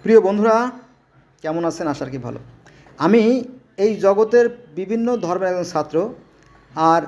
প্রিয় বন্ধুরা, কেমন আছেন? আশা করি ভালো। আমি এই জগতের বিভিন্ন ধর্মের একজন ছাত্র, আর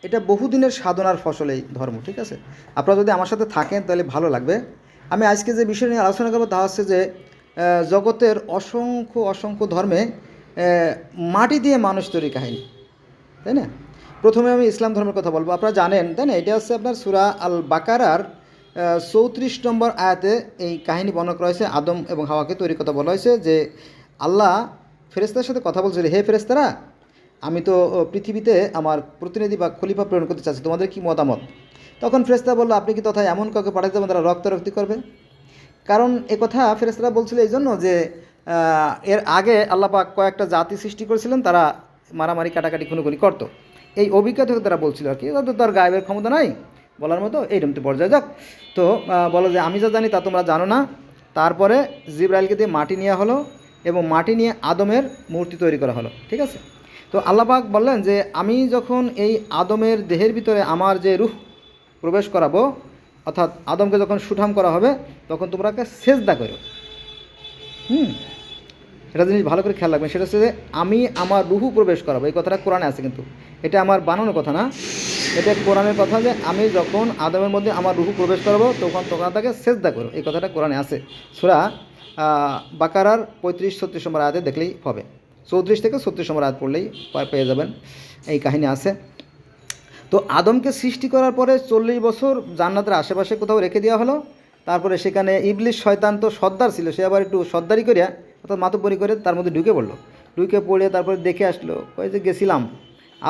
এটা বহুদিনের সাধনার ফসল এই ধর্ম, ঠিক আছে? আপনারা যদি আমার সাথে থাকেন তাহলে ভালো লাগবে। আমি আজকে যে বিষয় নিয়ে আলোচনা করবো তা হচ্ছে যে জগতের অসংখ্য অসংখ্য ধর্মে মাটি দিয়ে মানুষ তৈরি কাহিনী, তাই না? প্রথমে আমি ইসলাম ধর্মের কথা বলবো। আপনারা জানেন, তাই না? এটা হচ্ছে আপনার সূরা আল বাকারার 34 নম্বর আয়াতে এই কাহিনী বর্ণনা করা হয়েছে। আদম এবং হাওয়াকে তৈরি কথা বলা হয়েছে যে আল্লাহ ফেরেশতাদের সাথে কথা বলছিল, হে ফেরেশতারা, আমি তো পৃথিবীতে আমার প্রতিনিধি বা খলিফা প্রেরণ করতে চাচ্ছি, তোমাদের কি মতামত? তখন ফেরেশতা বলল, আপনি কি তথা এমন কাউকে পাঠাতে দেবেন তারা রক্তারক্তি করবে? কারণ কথা ফেরেশতারা বলছিল এই জন্য যে এর আগে আল্লাহ পাক কয়েকটা জাতি সৃষ্টি করেছিলেন, তারা মারামারি কাটাকাটি খুনোখুনি করতো। এই অভিজ্ঞতা থেকে তারা বলছিল আর কি, তাদের তো আর গায়েবের ক্ষমতা নাই বলার মতো, এইরকম তো পর্যায়ে যাক। তো বলো যে আমি যা জানি তা তোমরা জানো না। তারপরে জিবরাইলকে দিয়ে মাটি নেওয়া হলো এবং মাটি নিয়ে আদমের মূর্তি তৈরি করা হলো, ঠিক আছে? তো আল্লাহ পাক বললেন যে আমি যখন এই আদমের দেহের ভিতরে আমার যে রূহ প্রবেশ করাবো, অর্থাৎ আদমকে যখন সুঠাম করা হবে, তখন তোমরা সেজদা করো। হুম এটা জিনিস ভালো করে খেয়াল রাখবেন, সেটা হচ্ছে যে আমি আমার রুহু প্রবেশ করাবো। এই কথাটা কোরআনে আছে, কিন্তু এটা আমার বানানোর কথা না, এটা কোরআনের কথা যে আমি যখন আদমের মধ্যে আমার রুহু প্রবেশ করাবো তখন তোমরা তাকে সেজদা করো। এই কথাটা কোরআনে আছে, সূরা বাকারার 35-36 নম্বর আয়াতে দেখলেই হবে। 34 থেকে 36 নম্বর আয়াত পড়লেই পেয়ে যাবেন, এই কাহিনী আছে। তো আদমকে সৃষ্টি করার পরে 40 বছর জান্নাতের আশেপাশে কোথাও রেখে দেওয়া হলো। তারপরে সেখানে ইবলিশ শয়তান তো সর্দার ছিল, সে আবার একটু সর্দারি করিয়া অর্থাৎ মাতব্বরি করে তার মধ্যে ঢুকে পড়লো। ঢুকে পড়ে তারপরে দেখে আসলো, ওই যে গেছিলাম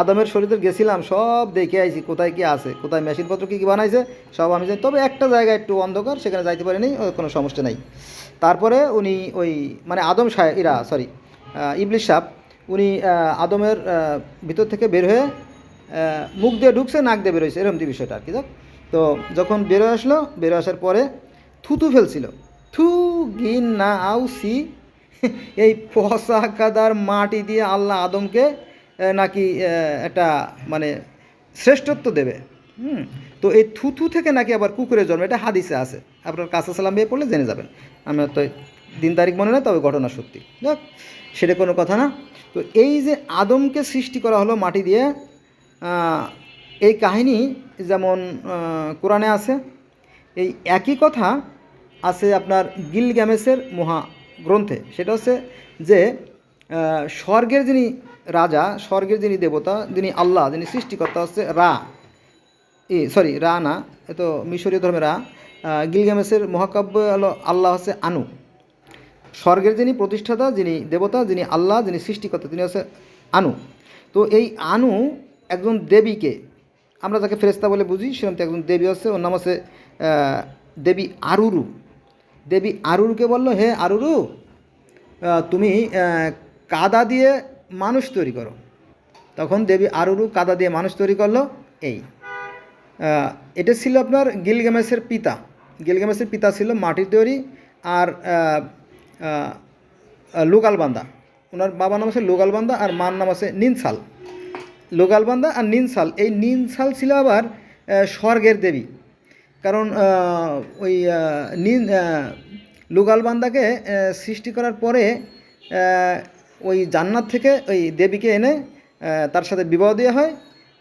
আদমের শরীরে গেছিলাম, সব দেখে আইছি কোথায় কী আছে, কোথায় মেশিনপত্র কী কী বানাইছে সব আমি জানি। তবে একটা জায়গায় একটু অন্ধকার, সেখানে যাইতে পারিনি, কোনো সমস্যা নাই। তারপরে উনি ওই মানে আদম সাহেব ইবলিশ সাহেব, উনি আদমের ভিতর থেকে বের হয়ে মুখ দিয়ে ঢুকছে, নাক দিয়ে বেরোয়েছে, এরকম বিষয়টা আর কি। তো যখন বেরোয় আসলো, বেরোয় আসার পরে থুতু ফেলছিল, থু গিন না আউ সি এই পশা কাদার মাটি দিয়ে আল্লাহ আদমকে নাকি একটা মানে শ্রেষ্ঠত্ব দেবে। তো এই থুথু থেকে নাকি আবার কুকুরের জন্ম, এটা হাদিসে আছে, আপনার কাছে সালাম বিয়ে পড়লে জেনে যাবেন। আমার তো দিন তারিখ মনে নেই, তবে ঘটনা সত্যি, যাক সেটা কোনো কথা না। তো এই যে আদমকে সৃষ্টি করা হলো মাটি দিয়ে, এই কাহিনী যেমন কোরআনে আছে, এই একই কথা আছে আপনার গিলগামেশের মহাগ্রন্থে। সেটা হচ্ছে যে স্বর্গের যিনি রাজা, স্বর্গের যিনি দেবতা, যিনি আল্লাহ, যিনি সৃষ্টিকর্তা হচ্ছে রা না, এ তো মিশরীয় ধর্মের রা। গিলগামেশের মহাকাব্য হলো আল্লাহ হচ্ছে আনু। স্বর্গের যিনি প্রতিষ্ঠাতা, যিনি দেবতা, যিনি আল্লাহ, যিনি সৃষ্টিকর্তা, তিনি হচ্ছে আনু। তো এই আনু একজন দেবীকে, আমরা যাকে ফেরেশতা বলে বুঝি, সেরকম একজন দেবী হচ্ছে, ওর নাম হচ্ছে দেবী আরুরু। দেবী আরুরুকে বললো, হে আরুরু, তুমি কাদা দিয়ে মানুষ তৈরি করো। তখন দেবী আরুরু কাদা দিয়ে মানুষ তৈরি করলো। এই এটা ছিল আপনার গিলগামেশের পিতা। গিলগামেশের পিতা ছিল মাটির তৈরি আর লোগালবান্দা। ওনার বাবার নাম আছে লোগালবান্দা আর মার নাম আছে নিনসাল। লোগালবান্দা আর নিনসাল, এই নিনসাল ছিল আবার স্বর্গের দেবী। কারণ ওই লোগালবান্দাকে সৃষ্টি করার পরে ওই জান্নাত থেকে ওই দেবীকে এনে তার সাথে বিবাহ দেওয়া হয়,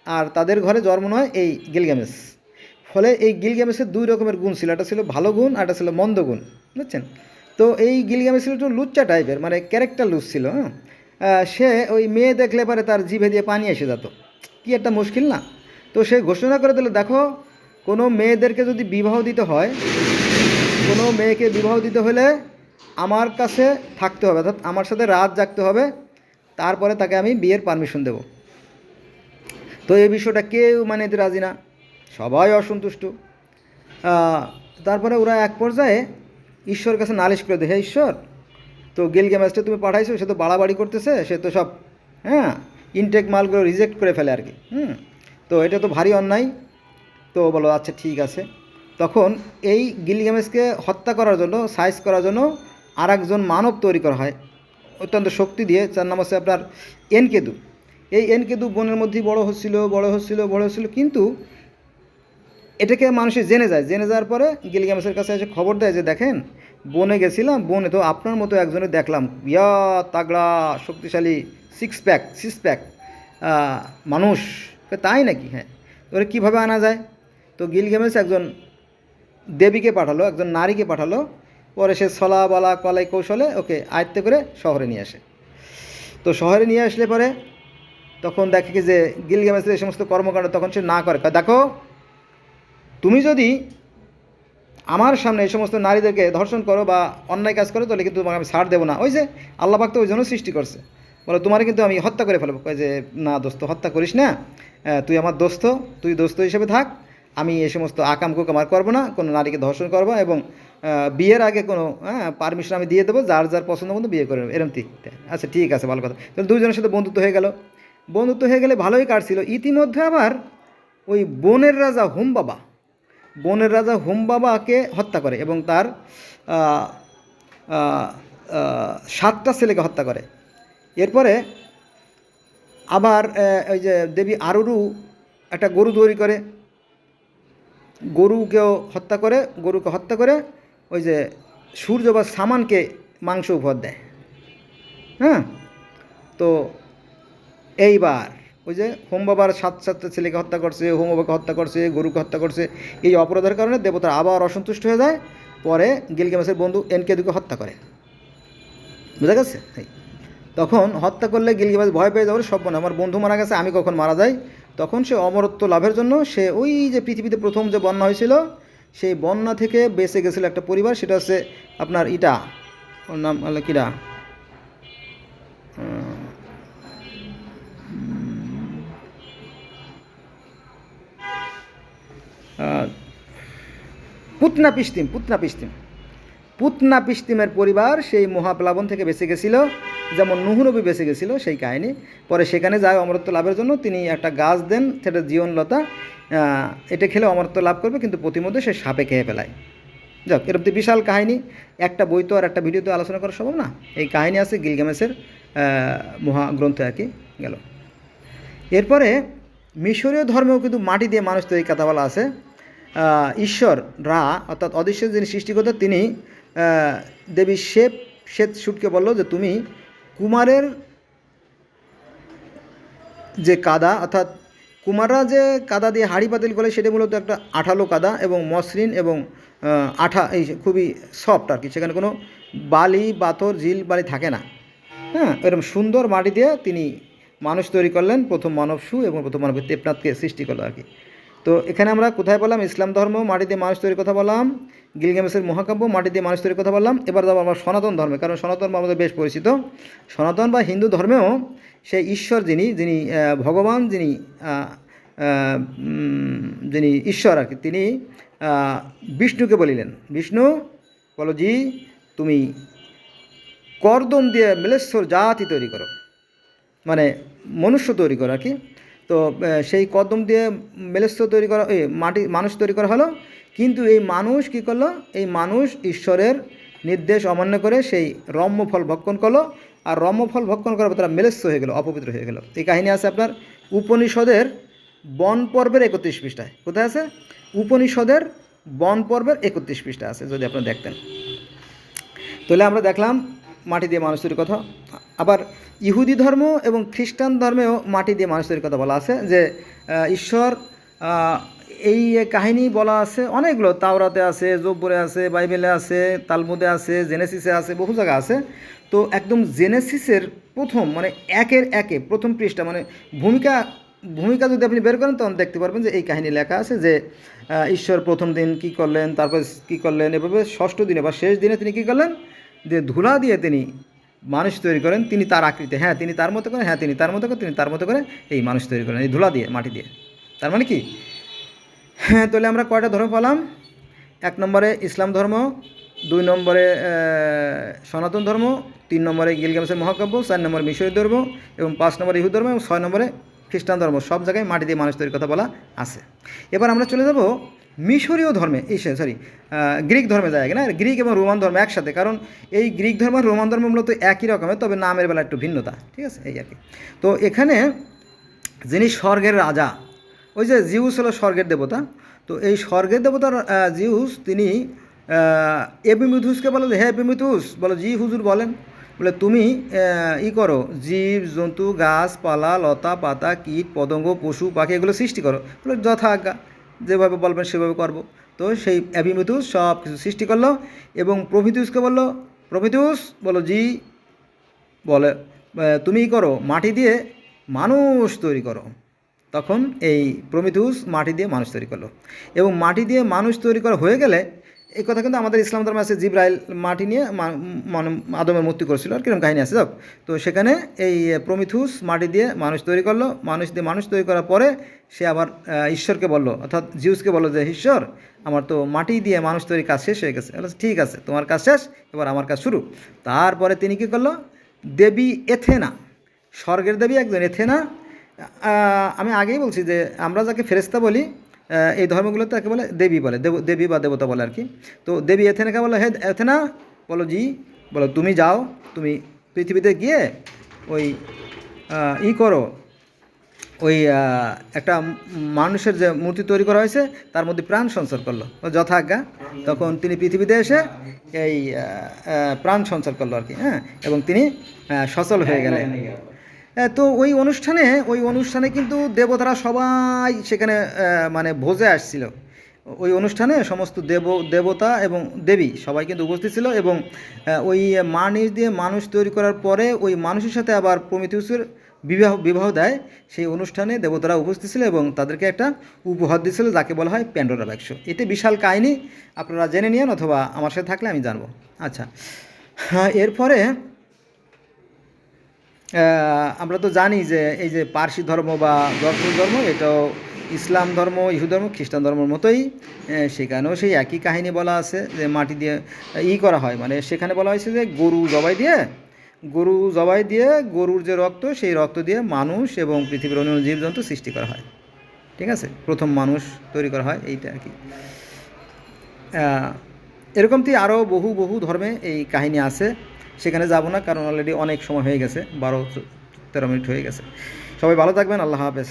আর তাদের ঘরে জন্ম হয় এই গিলগামেশ। ফলে এই গিলগামেশের দুই রকমের গুণ ছিল, একটা ছিল ভালো গুণ আর একটা ছিল মন্দ গুণ, বুঝছেন? তো এই গিলগামেশ ছিল একটু লুচ্চা টাইপের, মানে ক্যারেক্টার লুজ ছিল। সে ওই মেয়ে দেখলে পারে তার জিভে দিয়ে পানি এসে যেত, কি একটা মুশকিল না? তো সে ঘোষণা করে দিল, দেখো কোনো মেয়েদেরকে যদি বিবাহ দিতে হয়, কোনো মেয়েকে বিবাহ দিতে হলে আমার কাছে থাকতে হবে, অর্থাৎ আমার সাথে রাত জাগতে হবে, তারপরে তাকে আমি বিয়ের পারমিশন দেব। তো এই বিষয়টা কেউ মানে রাজি না, সবাই অসন্তুষ্ট। তারপরে ওরা এক পর্যায়ে ঈশ্বরের কাছে নালিশ করে দেয়, হে ঈশ্বর, তো গিলগামেশটা তুমি পাঠাইছো, সে তো বাড়াবাড়ি করতেছে, সে তো সব ইনটেক মালগুলো রিজেক্ট করে ফেলে আর কি। তো এটা তো ভারী অন্যায়। তো বলো আচ্ছা ঠিক আছে। তখন এই গিলগামেশকে হত্যা করার জন্য, সাইজ করার জন্য আর একজন মানব তৈরি করা হয় অত্যন্ত শক্তি দিয়ে, যার নাম হচ্ছে আপনার এনকেদু। এই এনকেদু বনের মধ্যেই বড় হচ্ছিল, কিন্তু এটাকে মানুষে জেনে যায়। জেনে যাওয়ার পরে গিলগামেশের কাছে এসে খবর দেয় যে দেখেন বনে গেছিলাম, বনে তো আপনার মতো একজনের দেখলাম, ইয়া তাগড়া শক্তিশালী সিক্স প্যাক মানুষ। তাই নাকি? হ্যাঁ। ওরা কীভাবে আনা যায়? তো গিলগেমেশ একজন দেবীকে পাঠালো, একজন নারীকে পাঠালো, পরে সে ছলা বলা কলাই কৌশলে ওকে আয়ত্ত করে শহরে নিয়ে আসে। তো শহরে নিয়ে আসলে পরে তখন দেখে কি যে গিলগামেশের এই সমস্ত কর্মকাণ্ড তখন সে না করে, দেখো তুমি যদি আমার সামনে এই সমস্ত নারীদেরকে ধর্ষণ করো বা অন্যায় কাজ করো, তাহলে কিন্তু তোমাকে আমি ছাড় দেবো না। ওই যে আল্লাহ পাক তো ওই জন্য সৃষ্টি করছে, বলে তোমারে কিন্তু আমি হত্যা করে ফেলবো। কয় যে না দোস্ত, হত্যা করিস না, তুই আমার দোস্ত, তুই দোস্ত হিসেবে থাক, আমি এই সমস্ত আকাম কুকাম আর করবো না, কোনো নারীকে ধর্ষণ করবো, এবং বিয়ের আগে কোনো পারমিশন আমি দিয়ে দেবো, যার যার পছন্দ মতো বিয়ে করে নেবো, এরকম আচ্ছা ঠিক আছে, ভালো কথা। তাহলে দুজনের সাথে বন্ধুত্ব হয়ে গেল। বন্ধুত্ব হয়ে গেলে ভালোই কাটছিল। ইতিমধ্যে আবার ওই বনের রাজা হুম বাবাকে হত্যা করে এবং তার আহ, আহ, 7টা ছেলেকে হত্যা করে। এরপরে আবার ওই যে দেবী আরুরু একটা গরু তৈরি করে, গরুকে হত্যা করে ওই যে সূর্য বা সামানকে মাংস উপহার দেয়। হ্যাঁ। তো এইবার ওই যে হোম বাবার 7টা ছেলেকে হত্যা করছে, হোম বাবাকে হত্যা করছে, গরুকে হত্যা করছে, এই অপরাধের কারণে দেবতারা আবার অসন্তুষ্ট হয়ে যায়। পরে গিলগামেশের বন্ধু এনকেদুকে হত্যা করে। বুঝা গেছে? তখন হত্যা করলে গিলগামেশ ভয় পেয়ে যাবে, সব আমার বন্ধু মারা গেছে, আমি কখন মারা যাই। তখন সে অমরত্ব লাভের জন্য সে ওই যে পৃথিবীতে প্রথম যে বন্যা হয়েছিল সেই বন্যা থেকে বেঁচে গেছিল একটা পরিবার, সেটা হচ্ছে আপনার ইটা, ওর নাম কিরা, পুতনা পিস্তিমের পরিবার সেই মহাপ্লাবন থেকে বেঁচে গেছিল, যেমন নুহ নবী বেঁচে গেছিল সেই কাহিনী। পরে সেখানে যায় অমরত্ব লাভের জন্য, তিনি একটা গাছ দেন, সেটা জীবনলতা, এটা খেলে অমরত্ব লাভ করবে, কিন্তু প্রতিমধ্যে সে সাপে খেয়ে ফেলায়। যাক, এরকম তো বিশাল কাহিনী, একটা বই তো আর একটা ভিডিওতে আলোচনা করা সম্ভব না। এই কাহিনী আছে গিলগামেশের মহাগ্রন্থে আর কি গেল। এরপরে মিশরীয় ধর্মেও কিন্তু মাটি দিয়ে মানুষ তৈরি কথা বলা আছে। ঈশ্বর রা অর্থাৎ অদৃশ্য যিনি সৃষ্টিকর্তা, তিনি দেবী শ্বেত শুটকে বলল যে তুমি কুমারের যে কাদা, অর্থাৎ কুমাররা যে কাদা দিয়ে হাঁড়ি পাতিল করে, সেটা মূলত একটা আঠালো কাদা এবং মসৃণ এবং আঠা, এই খুবই সফট আর কি, সেখানে কোনো বালি পাথর ঝিল বালি থাকে না। হ্যাঁ, এরকম সুন্দর মাটি দিয়ে তিনি মানুষ তৈরি করলেন, প্রথম মানব সু এবং প্রথম মানব দেবনাথকে সৃষ্টি করলো আর কি। তো এখানে আমরা কোথায় বললাম? ইসলাম ধর্ম মাটি দিয়ে মানুষ তৈরির কথা বললাম, গিলগামেশের মহাকাব্য মাটি দিয়ে মানুষ তৈরির কথা বললাম। এবার যাবো আমরা সনাতন ধর্মে, কারণ সনাতন ধর্ম আমাদের বেশ পরিচিত। সনাতন বা হিন্দু ধর্মেও সেই ঈশ্বর যিনি ভগবান, যিনি ঈশ্বর আর কি, তিনি বিষ্ণুকে বলিলেন, বিষ্ণু বলো জি, তুমি কর্দম দিয়ে মেলেশ্বর জাতি তৈরি করো, মানে মনুষ্য তৈরি করো আর কি। তো সেই কদম দিয়ে মেলেশ্বর তৈরি করা, মানুষ তৈরি করা হলো। কিন্তু এই মানুষ কী করলো? এই মানুষ ঈশ্বরের নির্দেশ অমান্য করে সেই রম্যফল ভক্ষণ করলো, আর রম্যফল ভক্ষণ করার পর তারা মেলেস্য হয়ে গেল, অপবিত্র হয়ে গেল। এই কাহিনী আছে আপনার উপনিষদের বন পর্বের 31 পৃষ্ঠায়। কোথায় আছে? উপনিষদের বন পর্বের 31 পৃষ্ঠা আছে, যদি আপনারা দেখতেন। তাহলে আমরা দেখলাম মাটি দিয়ে মানুষ তৈরির কথা। আবার ইহুদি ধর্ম এবং খ্রিস্টান ধর্মেও মাটি দিয়ে মানুষ তৈরির কথা বলা আছে, যে ঈশ্বর, এই কাহিনী বলা আছে অনেকগুলো, তাওরাতে আছে, জব্বরে আছে, বাইবেলে আছে, তালমুদে আছে, জেনেসিসে আছে, বহু জায়গা আছে। তো একদম জেনেসিসের প্রথম মানে একে প্রথম পৃষ্ঠা, মানে ভূমিকা যদি আপনি বের করেন, তখন দেখতে পারবেন যে এই কাহিনী লেখা আছে যে ঈশ্বর প্রথম দিন কী করলেন, তারপর কী করলেন, এভাবে ষষ্ঠ দিনে বা শেষ দিনে তিনি কী করলেন, যে ধুলা দিয়ে তিনি মানুষ তৈরি করেন, তিনি তার আকৃতি, হ্যাঁ তিনি তার মতো করে, হ্যাঁ তিনি তার মতো করে, তিনি তার মতো করে এই মানুষ তৈরি করেন, এই ধুলা দিয়ে, মাটি দিয়ে। তার মানে কি? হ্যাঁ, তাহলে আমরা কয়টা ধর্ম পেলাম? 1 নম্বরে ইসলাম ধর্ম, 2 নম্বরে সনাতন ধর্ম, 3 নম্বরে গিলগামেশের মহাকাব্য, 4 নম্বরে মিশরীয় ধর্ম, এবং 5 নম্বরে ইহুদ ধর্ম, এবং 6 নম্বরে খ্রিস্টান ধর্ম। সব জায়গায় মাটি দিয়ে মানুষ তৈরির কথা বলা আছে। এবার আমরা চলে যাব মিশরীয় ধর্মে, গ্রিক ধর্মে যায় না, গ্রিক এবং রোমান ধর্ম একসাথে, কারণ এই গ্রিক ধর্ম আর রোমান ধর্ম মূলত একই রকমের, তবে নামের বেলা একটু ভিন্নতা, ঠিক আছে, এই আর কি। তো এখানে যিনি স্বর্গের রাজা, ওই যে জিউস হলো স্বর্গের দেবতা, তো এই স্বর্গের দেবতার জিউস, তিনি এপিমিথুসকে বলো, হে এপিমিথুস, বলো জি হুজুর বলেন। বলে তুমি করো, জীব জন্তু গাছপালা লতা পাতা কীট পতঙ্গ পশু পাখি এগুলো সৃষ্টি করো। বলে যথা আজ্ঞা, যেভাবে বলবেন সেভাবে করব। তো সেই এপিমিথুস সব কিছু সৃষ্টি করলো এবং প্রমিথিউসকে বললো, প্রমিথিউস বলো জি, বলে তুমি করো, মাটি দিয়ে মানুষ তৈরি করো। তখন এই প্রমিথিউস মাটি দিয়ে মানুষ তৈরি করলো এবং মাটি দিয়ে মানুষ তৈরি করা হয়ে গেলে, এই কথা কিন্তু আমাদের ইসলাম ধর্মে আছে, জিব্রাইল মাটি নিয়ে মানে আদমের মূর্তি করেছিল আর কিরকম কাহিনী আছে যাক। তো সেখানে এই প্রমিথিউস মাটি দিয়ে মানুষ তৈরি করলো, মানুষ দিয়ে মানুষ তৈরি করার পরে সে আবার ঈশ্বরকে বললো, অর্থাৎ জিউসকে বললো যে ঈশ্বর, আমার তো মাটি দিয়ে মানুষ তৈরি কাজ শেষ হয়ে গেছে। ঠিক আছে, তোমার কাজ শেষ, এবার আমার কাজ শুরু। তারপরে তিনি কী করলো, দেবী এথেনা, স্বর্গের দেবী একজন এথেনা, আমি আগেই বলছি যে আমরা যাকে ফেরেশতা বলি এই ধর্মগুলোতে তাকে বলে দেবী, বলে দেবী বা দেবতা বলে আর কি। তো দেবী এথেনাকে বলে, হে এথেনা, বলো জি, বলো তুমি যাও, তুমি পৃথিবীতে গিয়ে ওই করো, ওই একটা মানুষের যে মূর্তি তৈরি করা হয়েছে তার মধ্যে প্রাণ সঞ্চার করলো, যথাজ্ঞা। তখন তিনি পৃথিবীতে এসে এই প্রাণ সঞ্চার করলো আর কি, হ্যাঁ, এবং তিনি সচল হয়ে গেলেন। তো ওই অনুষ্ঠানে কিন্তু দেবতারা সবাই সেখানে মানে ভোজে আসছিল। ওই অনুষ্ঠানে সমস্ত দেবতা এবং দেবী সবাই কিন্তু উপস্থিত ছিল এবং ওই মানুষ দিয়ে মানুষ তৈরি করার পরে ওই মানুষের সাথে আবার প্রমিথিউসের বিবাহ দেয়। সেই অনুষ্ঠানে দেবতারা উপস্থিত ছিল এবং তাদেরকে একটা উপহার দিয়েছিল যাকে বলা হয় প্যান্ডোরা বাক্স। এতে বিশাল কাহিনী, আপনারা জেনে নিন অথবা আমার সাথে থাকলে আমি জানবো। আচ্ছা, এরপরে আমরা তো জানি যে এই যে পার্সি ধর্ম বা দর্শন ধর্ম, এটাও ইসলাম ধর্ম, ইহুদি ধর্ম, খ্রিস্টান ধর্মের মতোই। সেখানেও সেই একই কাহিনী বলা আছে যে মাটি দিয়ে করা হয়, মানে সেখানে বলা হয়েছে যে গরু জবাই দিয়ে গরুর যে রক্ত, সেই রক্ত দিয়ে মানুষ এবং পৃথিবীর অন্য জীবজন্তু সৃষ্টি করা হয়। ঠিক আছে, প্রথম মানুষ তৈরি করা হয়, এইটা আর কি। এরকমটি আরও বহু ধর্মে এই কাহিনী আছে, সেখানে যাব না কারণ অলরেডি অনেক সময় হয়ে গেছে, 12-13 মিনিট হয়ে গেছে। সবাই ভালো থাকবেন, আল্লাহ হাফেজ।